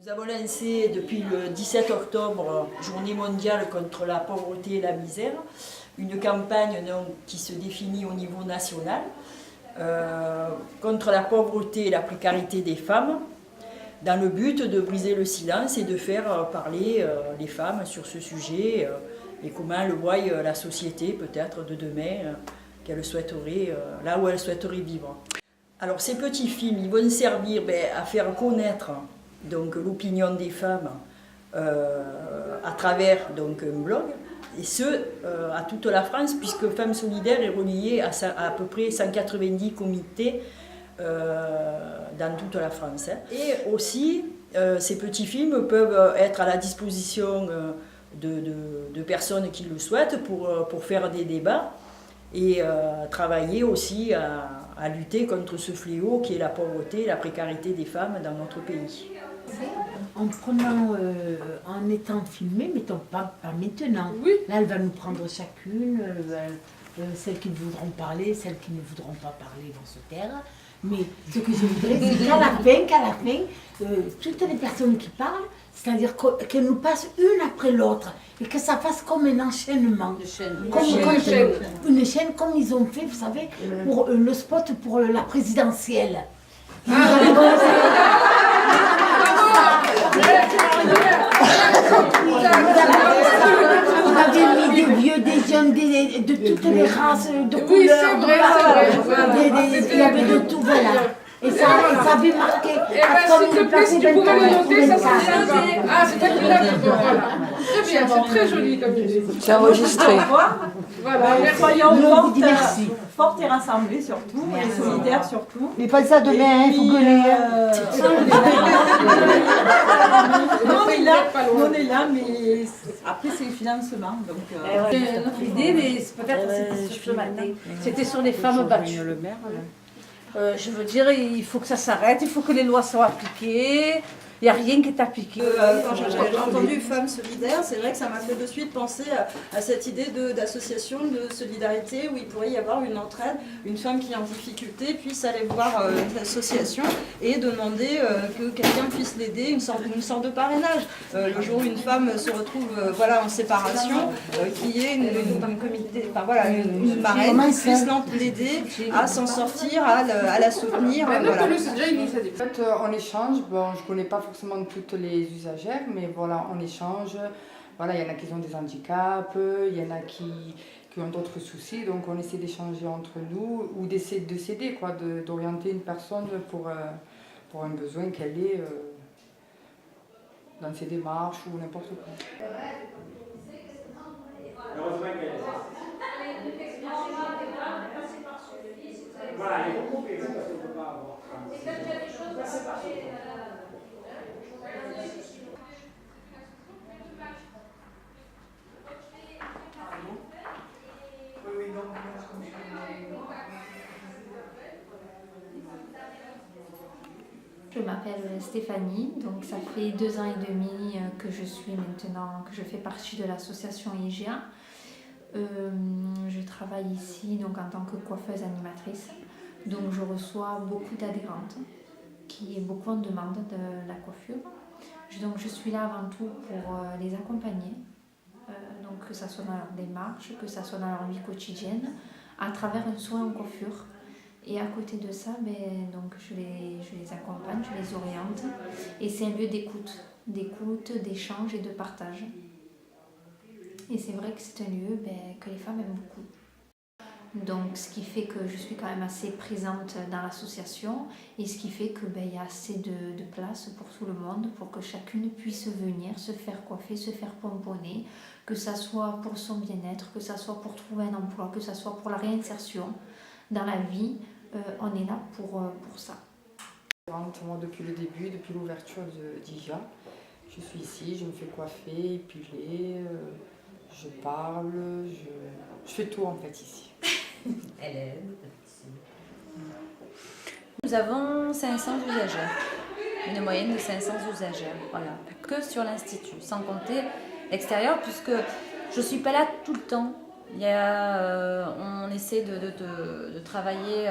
Nous avons lancé depuis le 17 octobre, Journée mondiale contre la pauvreté et la misère, une campagne qui se définit au niveau national contre la pauvreté et la précarité des femmes, dans le but de briser le silence et de faire parler les femmes sur ce sujet et comment elles voient la société peut-être de demain, qu'elles souhaiteraient, là où elles souhaiteraient vivre. Alors ces petits films, ils vont servir à faire connaître l'opinion des femmes à travers un blog, et ce à toute la France, puisque Femmes Solidaires est reliée à peu près 190 comités dans toute la France. Et aussi, ces petits films peuvent être à la disposition de personnes qui le souhaitent pour faire des débats et travailler aussi à lutter contre ce fléau qui est la pauvreté et la précarité des femmes dans notre pays. En prenant, en étant filmé, mettons pas maintenant. Oui. Là, elle va nous prendre chacune, celles qui voudront parler, celles qui ne voudront pas parler vont se taire. Mais ce que je voudrais, c'est qu'à la fin, toutes les personnes qui parlent, c'est-à-dire qu'elles nous passent une après l'autre et que ça fasse comme un enchaînement. Une chaîne comme ils ont fait, vous savez, pour le spot pour la présidentielle. Vous avez mis des vieux, des jeunes, de toutes les races, de couleurs, il y avait de tout, voilà. Et ça avait marqué. S'il te plaît, si tu pourrais le noter, ça serait bien. Ah, c'est toi qui l'as fait, voilà. Très bien, c'est très joli comme idée. C'est enregistré. Voilà, Soyons fortes et rassemblés surtout, et solidaires surtout. Mais pas ça demain, il faut gueuler. On est là, mais après c'est le financement. C'est notre idée, mais peut-être c'était sur ce matin. C'était sur les femmes battues. Je veux dire, il faut que ça s'arrête, il faut que les lois soient appliquées. Il n'y a rien qui est appliqué. Quand j'ai entendu Femmes Solidaires, c'est vrai que ça m'a fait de suite penser à cette idée d'association, de solidarité, où il pourrait y avoir une entraide, une femme qui est en difficulté puisse aller voir l'association et demander que quelqu'un puisse l'aider, une sorte de parrainage. Le jour où une femme se retrouve en séparation, qu'il y ait une marraine qui puisse l'aider à s'en sortir, à la soutenir. C'est déjà une initiative. En fait, on échange, bon, je ne connais pas forcément toutes les usagères, mais voilà, on échange. Voilà, il y en a qui ont des handicaps, il y en a qui ont d'autres soucis, donc on essaie d'échanger entre nous ou d'essayer de s'aider, d'orienter une personne pour un besoin qu'elle ait dans ses démarches ou n'importe quoi. Voilà, il faut couper ça parce qu'on ne peut pas avoir. Je m'appelle Stéphanie, donc ça fait 2 ans et demi que je suis maintenant, que je fais partie de l'association IGA. Je travaille ici donc en tant que coiffeuse animatrice, donc je reçois beaucoup d'adhérentes qui est beaucoup en demande de la coiffure. Donc je suis là avant tout pour les accompagner, donc que ce soit dans leur démarche, que ce soit dans leur vie quotidienne, à travers un soin en coiffure. Et à côté de ça, donc je les accompagne, je les oriente. Et c'est un lieu d'écoute, d'échange et de partage. Et c'est vrai que c'est un lieu que les femmes aiment beaucoup. Donc ce qui fait que je suis quand même assez présente dans l'association et ce qui fait qu'il y a assez de place pour tout le monde, pour que chacune puisse venir se faire coiffer, se faire pomponner, que ça soit pour son bien-être, que ça soit pour trouver un emploi, que ça soit pour la réinsertion dans la vie. On est là pour ça. Moi, depuis le début, depuis l'ouverture d'IGA, je suis ici, je me fais coiffer, épiler, je parle, je fais tout en fait ici. Elle aide. Nous avons 500 usagères, une moyenne de 500 usagères, voilà, que sur l'Institut, sans compter l'extérieur, puisque je ne suis pas là tout le temps. On essaie de travailler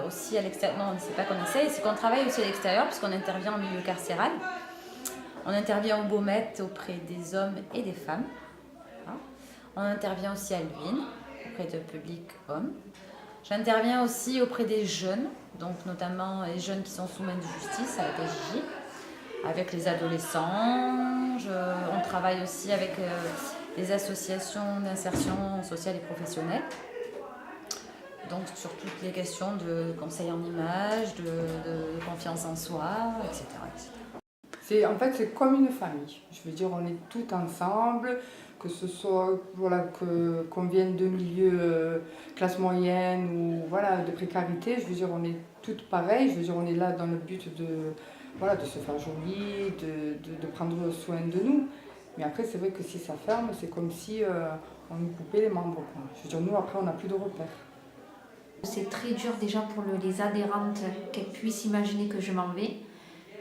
aussi à l'extérieur. Non, c'est pas qu'on essaie, c'est qu'on travaille aussi à l'extérieur, puisqu'on intervient en milieu carcéral. On intervient au Beaumet auprès des hommes et des femmes. On intervient aussi à Luynes, auprès de public hommes. J'interviens aussi auprès des jeunes, donc notamment les jeunes qui sont sous main de justice à la PJJ, avec les adolescents. On travaille aussi avec les associations d'insertion sociale et professionnelle. Donc sur toutes les questions de conseil en image, de confiance en soi, etc. En fait, c'est comme une famille. Je veux dire, on est tous ensemble, que ce soit qu'on vienne de milieux classe moyenne ou de précarité. Je veux dire, on est toutes pareilles. Je veux dire, on est là dans le but de se faire joli, de prendre soin de nous. Mais après, c'est vrai que si ça ferme, c'est comme si on nous coupait les membres, quoi. Je veux dire, nous, après, on n'a plus de repères. C'est très dur déjà pour les adhérentes qu'elles puissent imaginer que je m'en vais,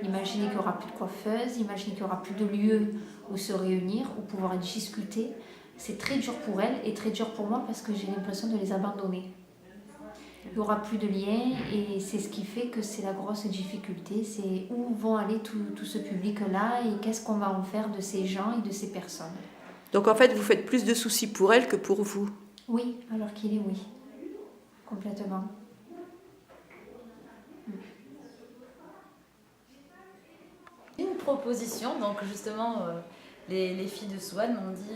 imaginer qu'il n'y aura plus de coiffeuse, imaginer qu'il n'y aura plus de lieu où se réunir, où pouvoir discuter. C'est très dur pour elles et très dur pour moi parce que j'ai l'impression de les abandonner. Il n'y aura plus de lien et c'est ce qui fait que c'est la grosse difficulté, c'est où vont aller tout ce public-là et qu'est-ce qu'on va en faire de ces gens et de ces personnes. Donc en fait, vous faites plus de soucis pour elles que pour vous? Oui, alors qu'il est oui. Complètement. Une proposition, donc justement, les filles de Souane m'ont dit,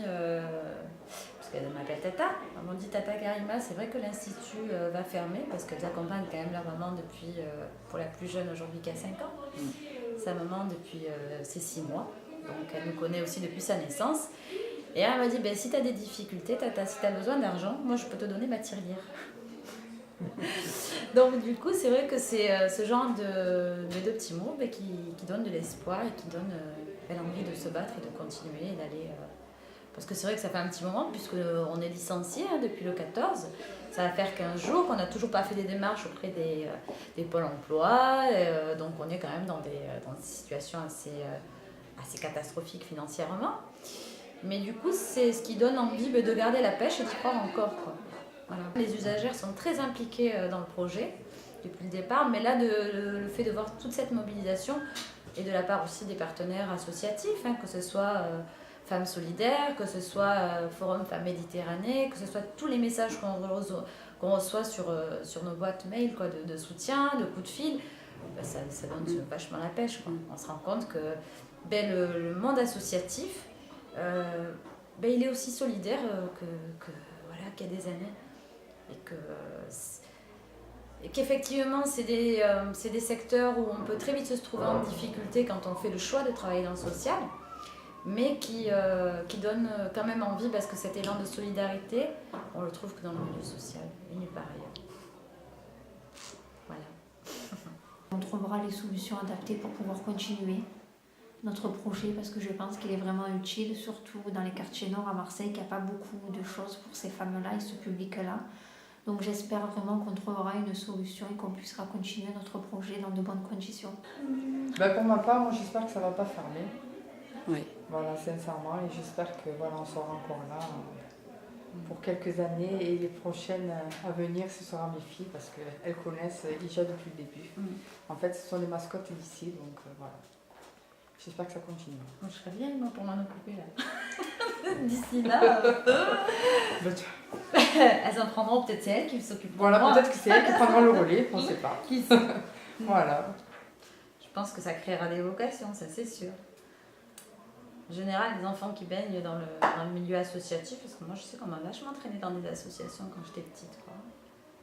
parce qu'elles m'appellent Tata, elles m'ont dit Tata Karima, c'est vrai que l'Institut va fermer, parce qu'elles accompagnent quand même leur maman depuis, pour la plus jeune aujourd'hui qui a 5 ans, sa maman depuis ses 6 mois, donc elle nous connaît aussi depuis sa naissance. Et elle m'a dit, ben, si tu as des difficultés, Tata, si tu as besoin d'argent, moi je peux te donner ma tirelire. Donc du coup c'est vrai que c'est ce genre de petits mots qui donnent de l'espoir et qui donnent l'envie de se battre et de continuer et d'aller parce que c'est vrai que ça fait un petit moment puisqu'on est licencié depuis le 14, ça va faire 15 jours qu'on n'a toujours pas fait des démarches auprès des pôles emploi, donc on est quand même dans des situations assez catastrophiques financièrement, mais du coup c'est ce qui donne envie de garder la pêche et d'y croire encore, quoi. Voilà. Les usagères sont très impliquées dans le projet depuis le départ, mais là, le fait de voir toute cette mobilisation et de la part aussi des partenaires associatifs, que ce soit Femmes Solidaires, que ce soit Forum Femmes Méditerranée, que ce soit tous les messages qu'on reçoit sur nos boîtes mail de soutien, de coups de fil, ça donne vachement la pêche, quoi. On se rend compte que le monde associatif, il est aussi solidaire qu'il y a des années. Et qu'effectivement c'est des secteurs où on peut très vite se trouver en difficulté quand on fait le choix de travailler dans le social, mais qui donne quand même envie parce que cet élan de solidarité, on le trouve que dans le milieu social et nulle part ailleurs. Voilà. On trouvera les solutions adaptées pour pouvoir continuer notre projet parce que je pense qu'il est vraiment utile, surtout dans les quartiers nord à Marseille, qu'il n'y a pas beaucoup de choses pour ces femmes-là et ce public-là. Donc j'espère vraiment qu'on trouvera une solution et qu'on puisse continuer notre projet dans de bonnes conditions. Pour ma part, moi j'espère que ça ne va pas fermer. Oui. Voilà, sincèrement, et j'espère que on sera encore là pour quelques années et les prochaines à venir, ce sera mes filles parce qu'elles connaissent IJA depuis le début. En fait, ce sont les mascottes d'ici, donc voilà. J'espère que ça continue. Moi, je serais bien pour m'en occuper là. D'ici là. Elles en prendront, peut-être c'est elles qui s'occuperont. Voilà, peut-être que c'est elles qui prendront le relais, on ne sait pas. Qui sait. Voilà. Je pense que ça créera des vocations, ça c'est sûr. En général, les enfants qui baignent dans le milieu associatif, parce que moi je sais qu'on m'a vachement traîné dans des associations quand j'étais petite, quoi.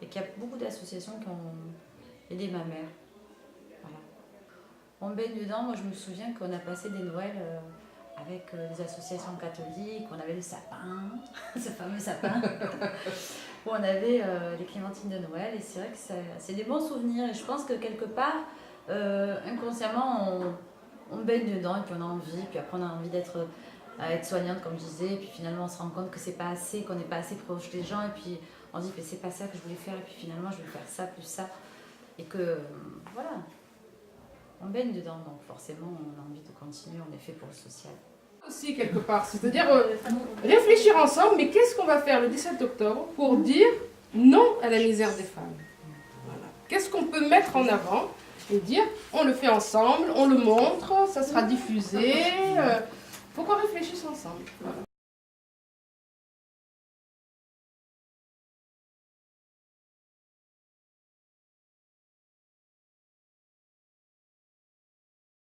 Et qu'il y a beaucoup d'associations qui ont aidé ma mère. Voilà. On baigne dedans, moi je me souviens qu'on a passé des Noëls avec les associations catholiques, on avait le sapin, ce fameux sapin, où on avait les clémentines de Noël, et c'est vrai que c'est des bons souvenirs, et je pense que quelque part, inconsciemment, on baigne dedans, et puis on a envie, puis après on a envie d'être soignante, comme je disais, et puis finalement on se rend compte que c'est pas assez, qu'on n'est pas assez proche des gens, et puis on dit que c'est pas ça que je voulais faire, et puis finalement je vais faire ça, plus ça, et que voilà. On baigne dedans, donc forcément on a envie de continuer, on est fait pour le social. Aussi quelque part, c'est-à-dire réfléchir ensemble, mais qu'est-ce qu'on va faire le 17 octobre pour dire non à la misère des femmes? Voilà. Qu'est-ce qu'on peut mettre en avant et dire on le fait ensemble, on le montre, ça sera diffusé. Faut qu'on réfléchisse ensemble. Voilà.